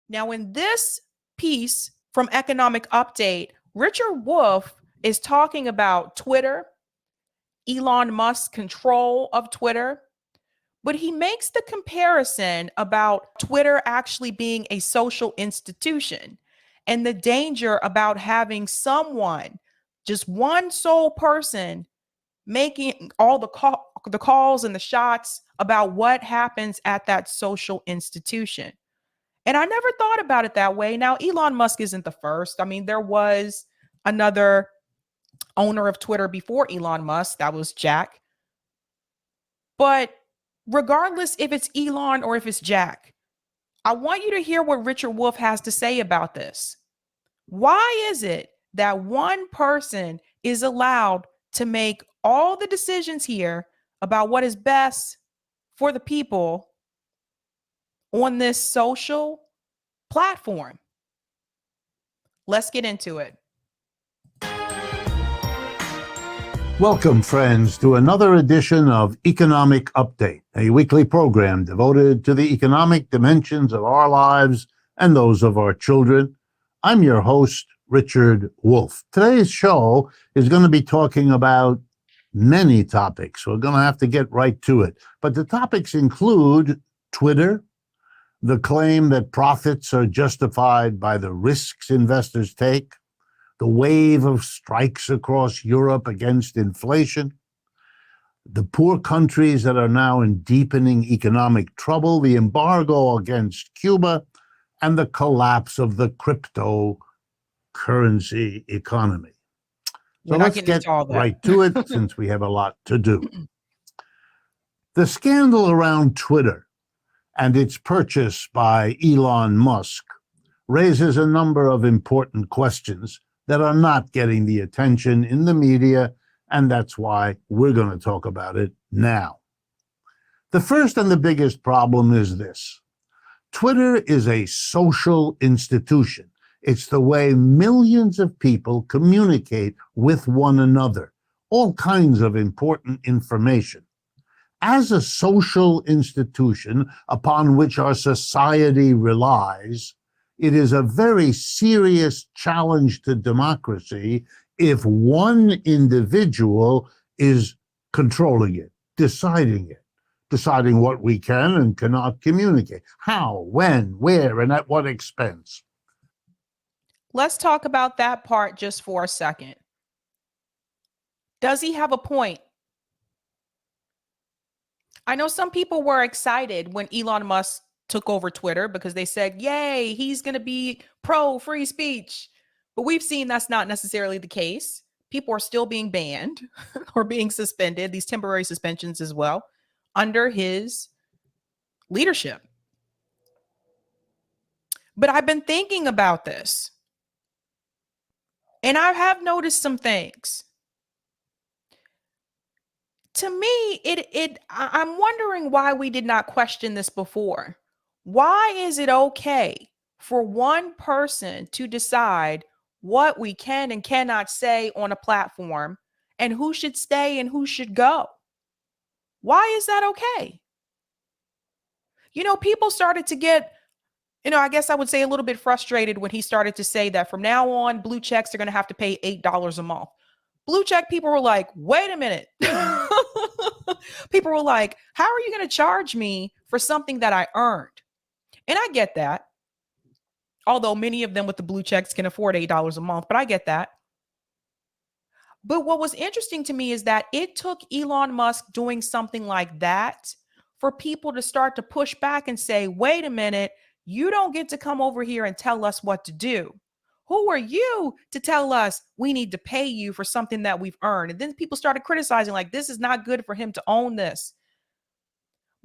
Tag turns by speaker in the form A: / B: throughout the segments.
A: Now, in this piece from Economic Update, Richard Wolff is talking about Twitter, Elon Musk's control of Twitter, but he makes the comparison about Twitter actually being a social institution and the danger about having someone, just one sole person, making all the calls and the shots about what happens at that social institution. And I never thought about it that way. Now, Elon Musk isn't the first. I mean, there was another owner of Twitter before Elon Musk. That was Jack. But regardless if it's Elon or if it's Jack, I want you to hear what Richard Wolff has to say about this. Why is it that one person is allowed to make all the decisions here about what is best for the people on this social platform? Let's get into it.
B: Welcome, friends, to another edition of Economic Update, a weekly program devoted to the economic dimensions of our lives and those of our children. I'm your host, Richard Wolff. Today's show is going to be talking about many topics. We're going to have to get right to it. But the topics include Twitter, the claim that profits are justified by the risks investors take, the wave of strikes across Europe against inflation, the poor countries that are now in deepening economic trouble, the embargo against Cuba, and the collapse of the cryptocurrency economy. So let's get right to it since we have a lot to do. The scandal around Twitter and its purchase by Elon Musk raises a number of important questions that are not getting the attention in the media, and that's why we're going to talk about it now. The first and the biggest problem is this. Twitter is a social institution. It's the way millions of people communicate with one another, all kinds of important information. As a social institution upon which our society relies, it is a very serious challenge to democracy if one individual is controlling it, deciding what we can and cannot communicate, how, when, where, and at what expense.
A: Let's talk about that part just for a second. Does he have a point? I know some people were excited when Elon Musk took over Twitter because they said, yay, he's going to be pro free speech. But we've seen that's not necessarily the case. People are still being banned or being suspended, these temporary suspensions as well, under his leadership. But I've been thinking about this, and I have noticed some things. To me, I'm wondering why we did not question this before. Why is it okay for one person to decide what we can and cannot say on a platform and who should stay and who should go? Why is that okay? You know, people started to get, I guess I would say a little bit frustrated when he started to say that from now on, blue checks are going to have to pay $8 a month. Blue check people were like, wait a minute. People were like, how are you going to charge me for something that I earned? And I get that. Although many of them with the blue checks can afford $8 a month, but I get that. But what was interesting to me is that it took Elon Musk doing something like that for people to start to push back and say, wait a minute, you don't get to come over here and tell us what to do. Who are you to tell us we need to pay you for something that we've earned? And then people started criticizing, like, this is not good for him to own this.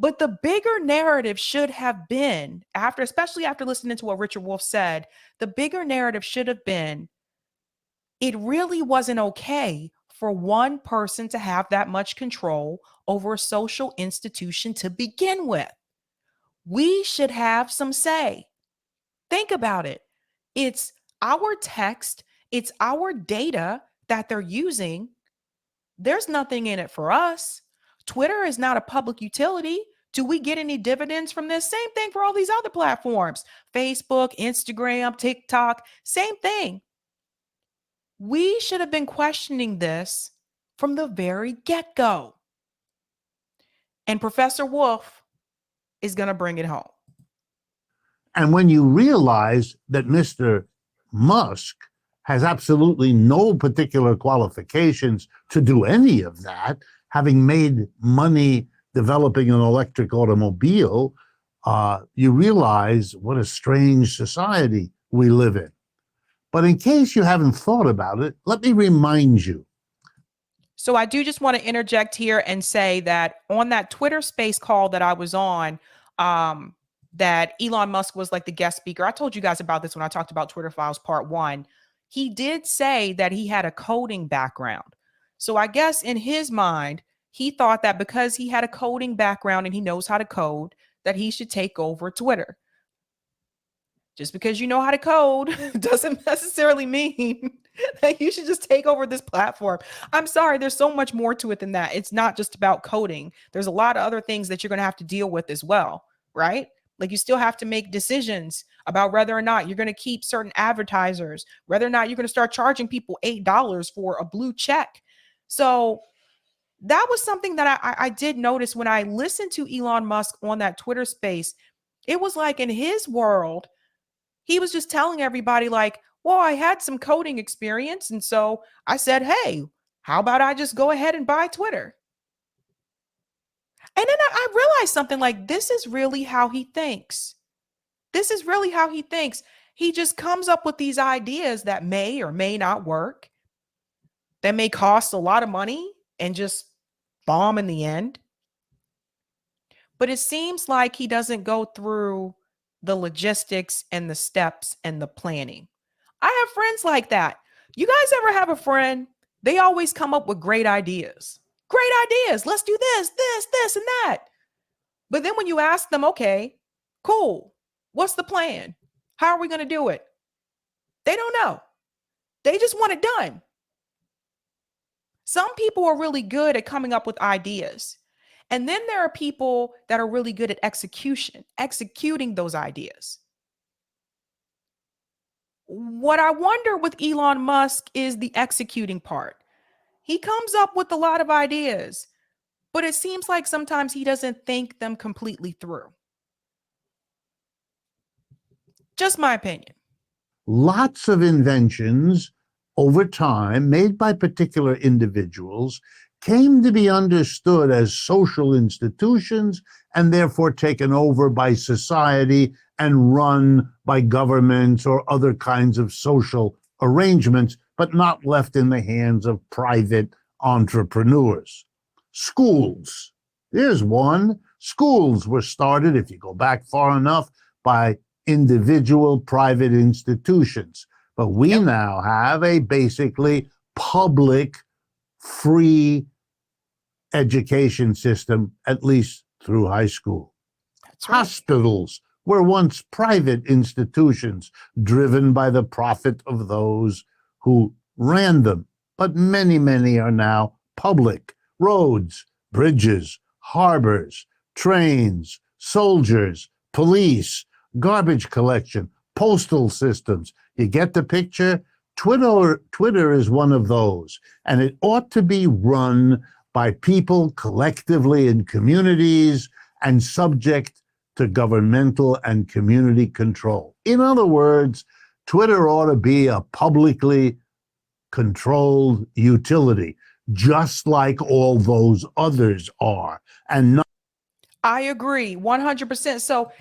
A: But the bigger narrative should have been, especially after listening to what Richard Wolff said, the bigger narrative should have been, it really wasn't okay for one person to have that much control over a social institution to begin with. We should have some say. Think about it. It's our text, it's our data that they're using. There's nothing in it for us. Twitter is not a public utility Do we get any dividends from this? Same thing for all these other platforms. Facebook, Instagram, TikTok, same thing. We should have been questioning this from the very get-go. And Professor Wolff is going to bring it home.
B: And when you realize that Mr. Musk has absolutely no particular qualifications to do any of that, having made money developing an electric automobile, you realize what a strange society we live in. But in case you haven't thought about it, let me remind you.
A: So I do just want to interject here and say that on that Twitter space call that I was on, that Elon Musk was like the guest speaker. I told you guys about this when I talked about Twitter Files Part 1. He did say that he had a coding background. So I guess in his mind, he thought that because he had a coding background and he knows how to code, that he should take over Twitter. Just because you know how to code doesn't necessarily mean that you should just take over this platform. I'm sorry, there's so much more to it than that. It's not just about coding. There's a lot of other things that you're going to have to deal with as well, right? Like you still have to make decisions about whether or not you're going to keep certain advertisers, whether or not you're going to start charging people $8 for a blue check. So that was something that I did notice when I listened to Elon Musk on that Twitter space. It was like in his world, he was just telling everybody like, well, I had some coding experience. And so I said, hey, how about I just go ahead and buy Twitter? And then I realized something like, this is really how he thinks. This is really how he thinks. He just comes up with these ideas that may or may not work, that may cost a lot of money and just bomb in the end. But it seems like he doesn't go through the logistics and the steps and the planning. I have friends like that. You guys ever have a friend? They always come up with great ideas. Great ideas. Let's do this, and that. But then when you ask them, okay, cool. What's the plan? How are we going to do it? They don't know. They just want it done. Some people are really good at coming up with ideas. And then there are people that are really good at executing those ideas. What I wonder with Elon Musk is the executing part. He comes up with a lot of ideas, but it seems like sometimes he doesn't think them completely through. Just my opinion.
B: Lots of inventions over time made by particular individuals came to be understood as social institutions and therefore taken over by society and run by governments or other kinds of social arrangements, but not left in the hands of private entrepreneurs. Schools. Here's one. Schools were started, if you go back far enough, by individual private institutions. But we now have a basically public, free education system, at least through high school.
A: That's right.
B: Hospitals were once private institutions driven by the profit of those who ran them, but many, many are now public. Roads, bridges, harbors, trains, soldiers, police, garbage collection, postal systems. You get the picture? Twitter is one of those, and it ought to be run by people collectively in communities and subject to governmental and community control. In other words, Twitter ought to be a publicly controlled utility, just like all those others are, and not.
A: I agree 100%. So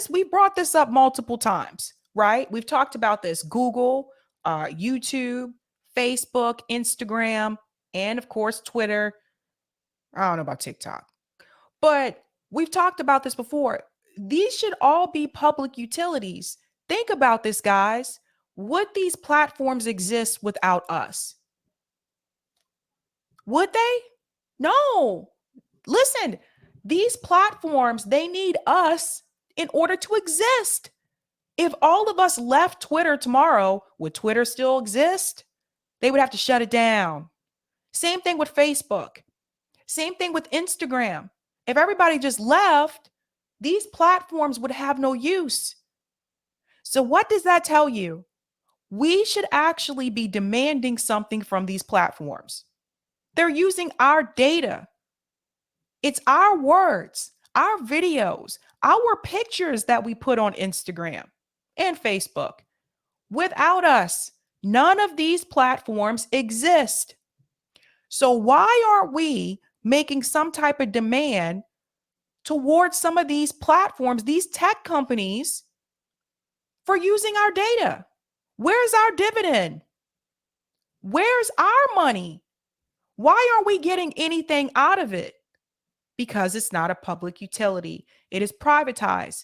A: we brought this up multiple times, right? We've talked about this: Google, YouTube, Facebook, Instagram, and of course, Twitter. I don't know about TikTok, but we've talked about this before. These should all be public utilities. Think about this, guys. Would these platforms exist without us? Would they? No. Listen, these platforms, they need us in order to exist. If all of us left Twitter tomorrow, would Twitter still exist? They would have to shut it down. Same thing with Facebook. Same thing with Instagram. If everybody just left, these platforms would have no use. So what does that tell you? We should actually be demanding something from these platforms. They're using our data. It's our words, our videos, our pictures that we put on Instagram and Facebook. Without us, none of these platforms exist. So why aren't we making some type of demand towards some of these platforms, these tech companies, for using our data? Where's our dividend? Where's our money? Why aren't we getting anything out of it? Because it's not a public utility. It is privatized.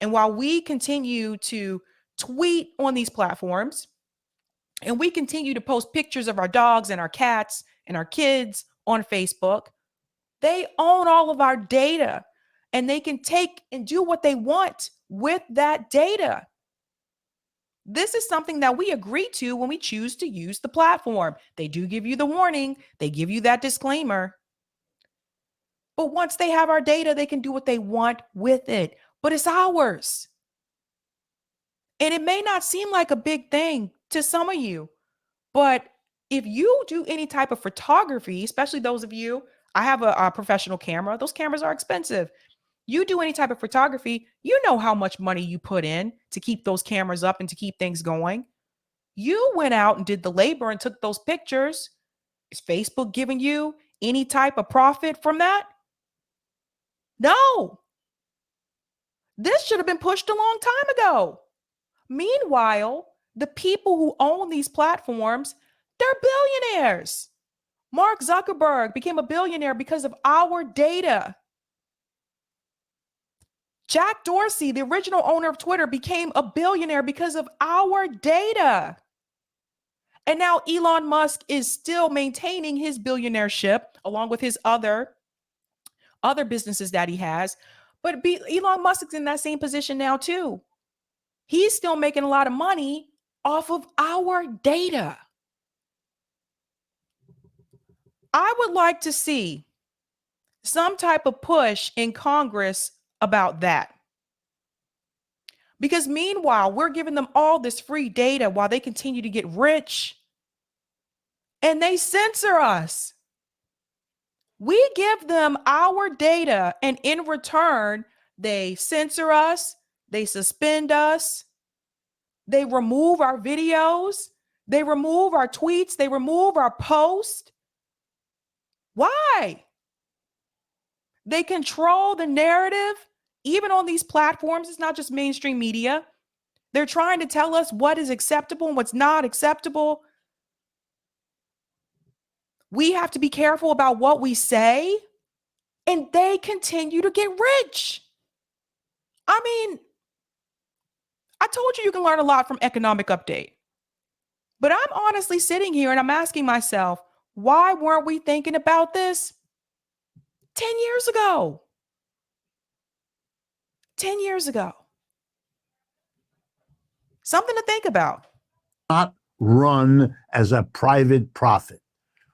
A: And while we continue to tweet on these platforms and we continue to post pictures of our dogs and our cats and our kids on Facebook, they own all of our data and they can take and do what they want with that data. This is something that we agree to when we choose to use the platform. They do give you the warning, they give you that disclaimer. But once they have our data, they can do what they want with it. But it's ours. And it may not seem like a big thing to some of you, but if you do any type of photography, especially those of you, I have a professional camera. Those cameras are expensive. You do any type of photography, you know how much money you put in to keep those cameras up and to keep things going. You went out and did the labor and took those pictures. Is Facebook giving you any type of profit from that? No. This should have been pushed a long time ago. Meanwhile, the people who own these platforms, they're billionaires. Mark Zuckerberg became a billionaire because of our data. Jack Dorsey, the original owner of Twitter, became a billionaire because of our data. And now Elon Musk is still maintaining his billionaireship along with his other businesses that he has. But Elon Musk is in that same position now too. He's still making a lot of money off of our data. I would like to see some type of push in Congress about that. Because meanwhile, we're giving them all this free data while they continue to get rich and they censor us. We give them our data and in return, they censor us, they suspend us, they remove our videos, they remove our tweets, they remove our posts. Why? They control the narrative, even on these platforms. It's not just mainstream media. They're trying to tell us what is acceptable and what's not acceptable. We have to be careful about what we say, and they continue to get rich. I mean, I told you can learn a lot from Economic Update. But I'm honestly sitting here and I'm asking myself, why weren't we thinking about this 10 years ago? 10 years ago. Something to think about.
B: Not run as a private profit.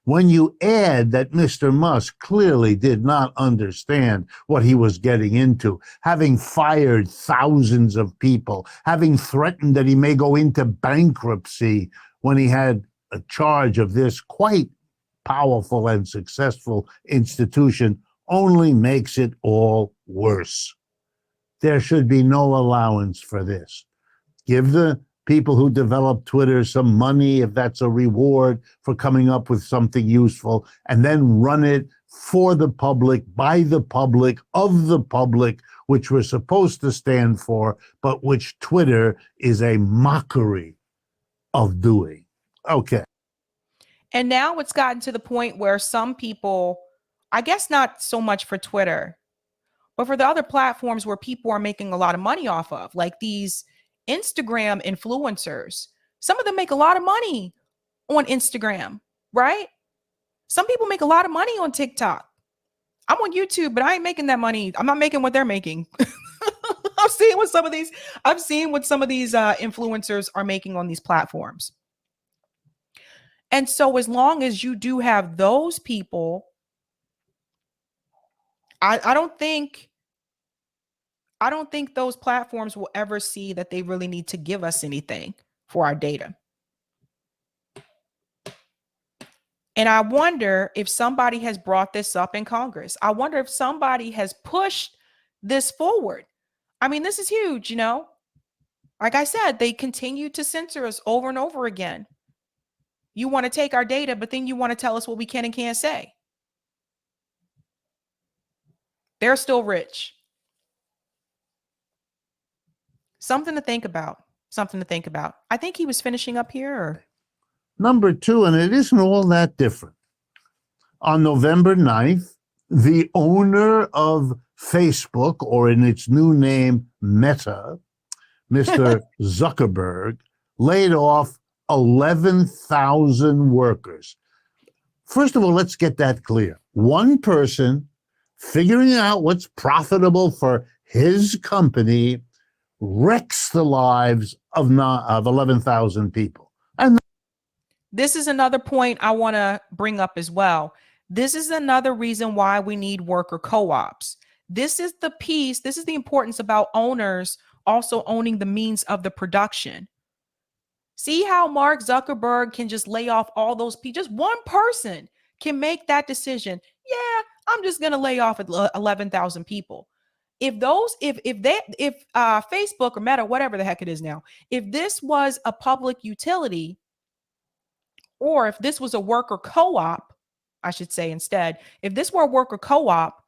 B: When you add that Mr. Musk clearly did not understand what he was getting into, having fired thousands of people, having threatened that he may go into bankruptcy when he had a charge of this quite powerful and successful institution, only makes it all worse. There should be no allowance for this. Give the people who develop Twitter some money if that's a reward for coming up with something useful, and then run it for the public, by the public, of the public, which we're supposed to stand for, but which Twitter is a mockery of doing. Okay.
A: And now it's gotten to the point where some people, I guess not so much for Twitter, but for the other platforms where people are making a lot of money off of, like these Instagram influencers. Some of them make a lot of money on Instagram, right? Some people make a lot of money on TikTok. I'm on YouTube, but I ain't making that money. I'm not making what they're making. I'm seeing what some of these influencers are making on these platforms. And so as long as you do have those people, I don't think I don't think those platforms will ever see that they really need to give us anything for our data. And I wonder if somebody has brought this up in Congress. I wonder if somebody has pushed this forward. I mean, this is huge, you know? Like I said, they continue to censor us over and over again. You want to take our data, but then you want to tell us what we can and can't say. They're still rich. Something to think about. Something to think about. I think he was finishing up here. Or...
B: Number two, and it isn't all that different. On November 9th, the owner of Facebook, or in its new name, Meta, Mr. Zuckerberg, laid off 11,000 workers. First of all, let's get that clear. One person figuring out what's profitable for his company wrecks the lives of 11,000 people. And
A: this is another point I want to bring up as well. This is another reason why we need worker co-ops. This is the piece, this is the importance about owners also owning the means of the production. See how Mark Zuckerberg can just lay off all those people. Just one person can make that decision. Yeah, I'm just going to lay off 11,000 people. If Facebook or Meta, whatever the heck it is now, if this was a public utility, or if this was a worker co-op, I should say instead, if this were a worker co-op,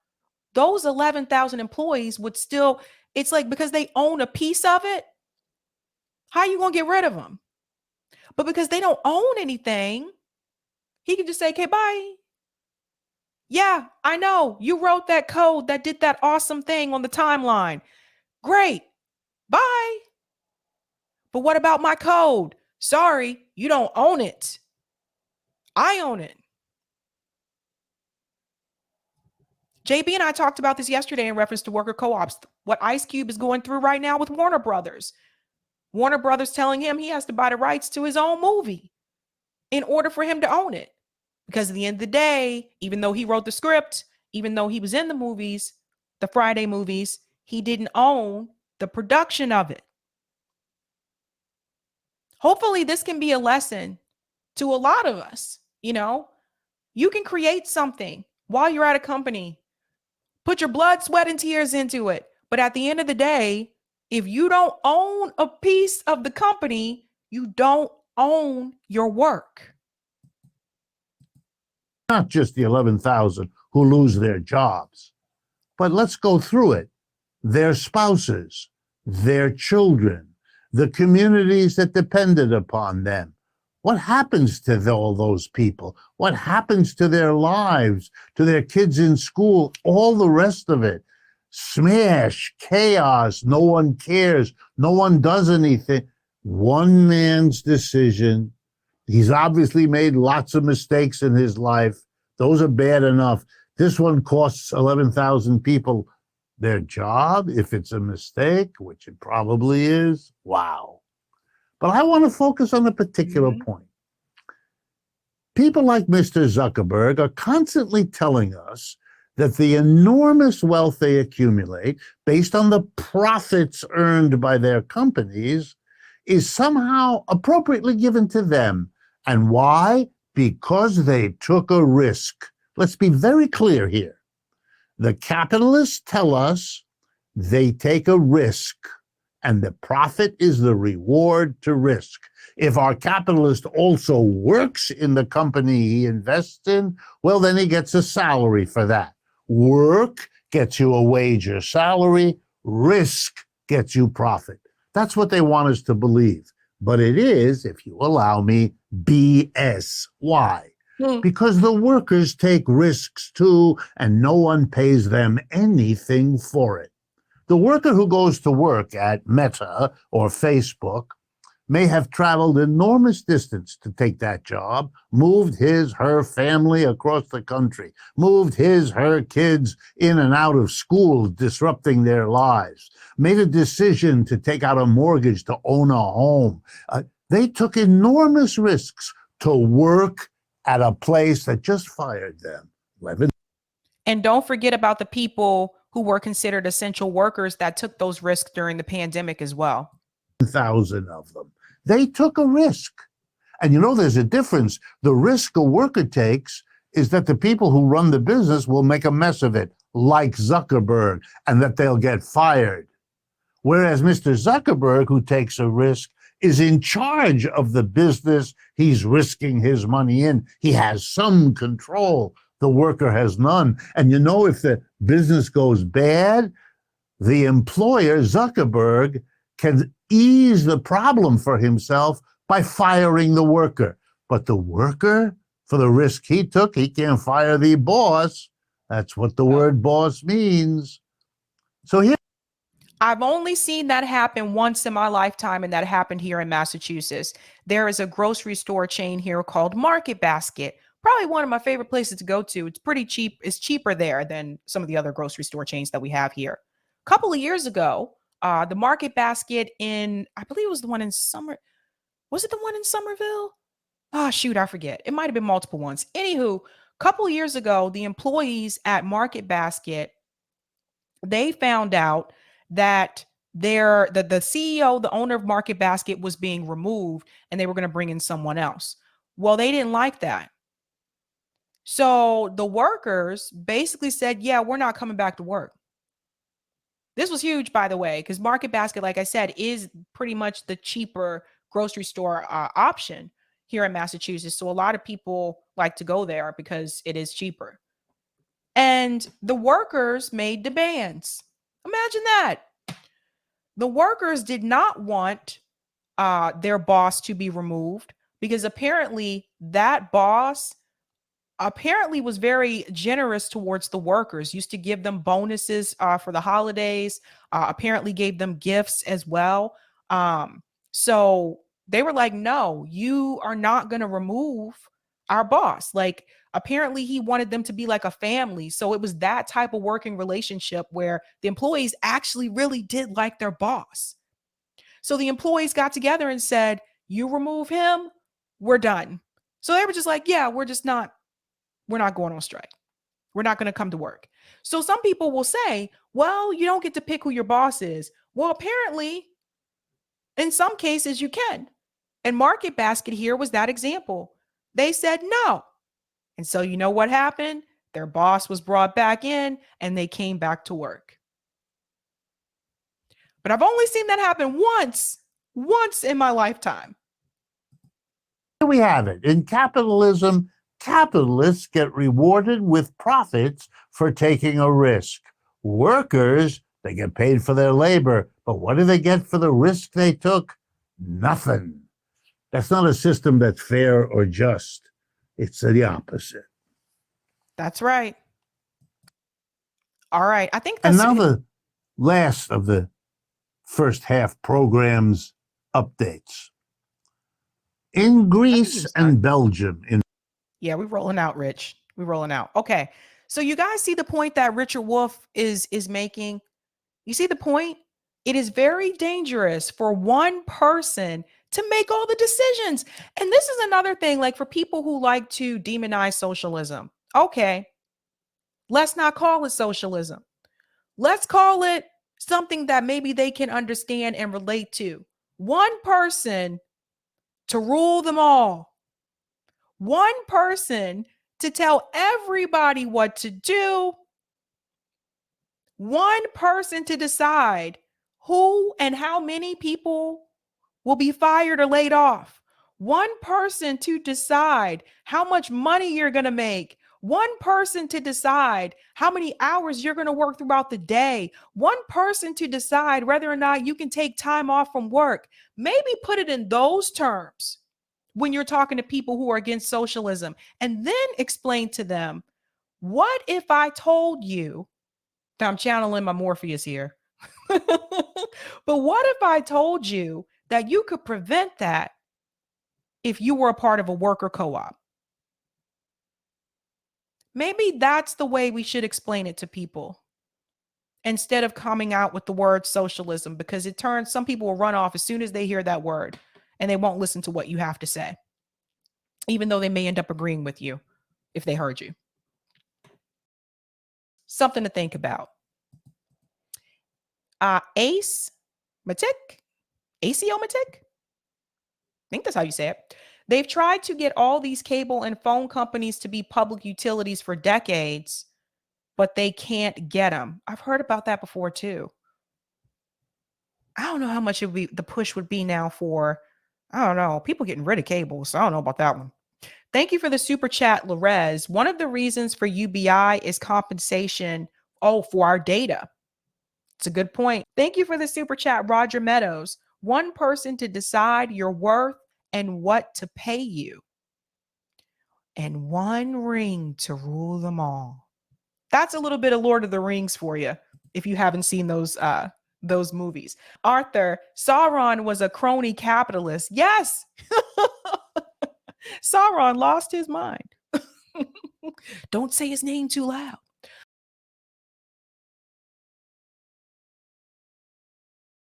A: those 11,000 employees would still, it's like, because they own a piece of it, how are you going to get rid of them? But because they don't own anything, he can just say, okay, bye. Yeah, I know you wrote that code that did that awesome thing on the timeline. Great. Bye. But what about my code? Sorry, you don't own it. I own it. JB and I talked about this yesterday in reference to worker co-ops. What Ice Cube is going through right now with Warner Brothers. Warner Brothers telling him he has to buy the rights to his own movie in order for him to own it. Because at the end of the day, even though he wrote the script, even though he was in the movies, the Friday movies, he didn't own the production of it. Hopefully this can be a lesson to a lot of us. You know, you can create something while you're at a company. Put your blood, sweat, and tears into it. But at the end of the day, if you don't own a piece of the company, you don't own your work.
B: Not just the 11,000 who lose their jobs, but let's go through it. Their spouses, their children, the communities that depended upon them. What happens to all those people? What happens to their lives, to their kids in school, all the rest of it? Smash, chaos, no one cares, no one does anything. One man's decision. He's obviously made lots of mistakes in his life. Those are bad enough. This one costs 11,000 people their job, if it's a mistake, which it probably is. Wow. But I want to focus on a particular point. People like Mr. Zuckerberg are constantly telling us that the enormous wealth they accumulate based on the profits earned by their companies is somehow appropriately given to them. And why? Because they took a risk. Let's be very clear here. The capitalists tell us they take a risk, and the profit is the reward to risk. If our capitalist also works in the company he invests in, well, then he gets a salary for that. Work gets you a wage or salary. Risk gets you profit. That's what they want us to believe. But it is, if you allow me, BS. Why? Because the workers take risks too, and no one pays them anything for it. The worker who goes to work at Meta or Facebook may have traveled enormous distance to take that job, moved her family across the country, moved her kids in and out of school, disrupting their lives, made a decision to take out a mortgage to own a home. They took enormous risks to work at a place that just fired them.
A: And don't forget about the people who were considered essential workers that took those risks during the pandemic as well.
B: 1,000 of them. They took a risk. And you know, there's a difference. The risk a worker takes is that the people who run the business will make a mess of it, like Zuckerberg, and that they'll get fired. Whereas Mr. Zuckerberg, who takes a risk, is in charge of the business he's risking his money in. He has some control. The worker has none. And you know, if the business goes bad, the employer, Zuckerberg, can ease the problem for himself by firing the worker. But the worker, for the risk he took, he can't fire the boss. That's what the word boss means. So here,
A: I've only seen that happen once in my lifetime, and that happened here in Massachusetts. There is a grocery store chain here called Market Basket. Probably one of my favorite places to go to. It's pretty cheap. It's cheaper there than some of the other grocery store chains that we have here. A couple of years ago, the Market Basket in, I believe it was the one in was it the one in Somerville? Oh, shoot, I forget. It might have been multiple ones. Anywho, a couple of years ago, the employees at Market Basket, they found out that the CEO, the owner of Market Basket, was being removed and they were going to bring in someone else. Well, they didn't like that. So the workers basically said, yeah, we're not coming back to work. This was huge, by the way, because Market Basket, like I said, is pretty much the cheaper grocery store option here in Massachusetts. So a lot of people like to go there because it is cheaper. And the workers made demands. Imagine that. The workers did not want their boss to be removed because apparently that boss was very generous towards the workers, used to give them bonuses for the holidays, apparently gave them gifts as well. So they were like, no, you are not going to remove our boss. Like, apparently he wanted them to be like a family. So it was that type of working relationship where the employees actually really did like their boss. So the employees got together and said, you remove him, we're done. So they were just like, yeah, we're not going on strike. We're not going to come to work. So some people will say, well, you don't get to pick who your boss is. Well, apparently, in some cases, you can. And Market Basket here was that example. They said no. And so you know what happened? Their boss was brought back in and they came back to work. But I've only seen that happen once in my lifetime.
B: Here we have it. In capitalism, capitalists get rewarded with profits for taking a risk. Workers, they get paid for their labor, but what do they get for the risk they took? Nothing. That's not a system that's fair or just. It's the opposite.
A: That's right. All right. I think that's...
B: And now the last of the first half program's updates. In Greece and Belgium.
A: Yeah, we're rolling out, Rich. We're rolling out. Okay. So you guys see the point that Richard Wolff is making? You see the point? It is very dangerous for one person to make all the decisions. And this is another thing, like for people who like to demonize socialism. Okay, let's not call it socialism. Let's call it something that maybe they can understand and relate to. One person to rule them all. One person to tell everybody what to do. One person to decide who and how many people will be fired or laid off. One person to decide how much money you're going to make. One person to decide how many hours you're going to work throughout the day. One person to decide whether or not you can take time off from work. Maybe put it in those terms when you're talking to people who are against socialism, and then explain to them, what if I told you, I'm channeling my Morpheus here, but what if I told you that you could prevent that if you were a part of a worker co-op? Maybe that's the way we should explain it to people instead of coming out with the word socialism, because it turns, some people will run off as soon as they hear that word and they won't listen to what you have to say, even though they may end up agreeing with you if they heard you. Something to think about. Ace Matic, ACO Matic. I think that's how you say it. They've tried to get all these cable and phone companies to be public utilities for decades, but they can't get them. I've heard about that before too. I don't know how much it would be, the push would be now for, I don't know, people getting rid of cable. So I don't know about that one. Thank you for the super chat, Larez. One of the reasons for UBI is compensation, for our data. It's a good point. Thank you for the super chat, Roger Meadows. One person to decide your worth and what to pay you, and one ring to rule them all. That's a little bit of Lord of the Rings for you, if you haven't seen those movies. Arthur, Sauron was a crony capitalist. Yes. Sauron lost his mind. Don't say his name too loud.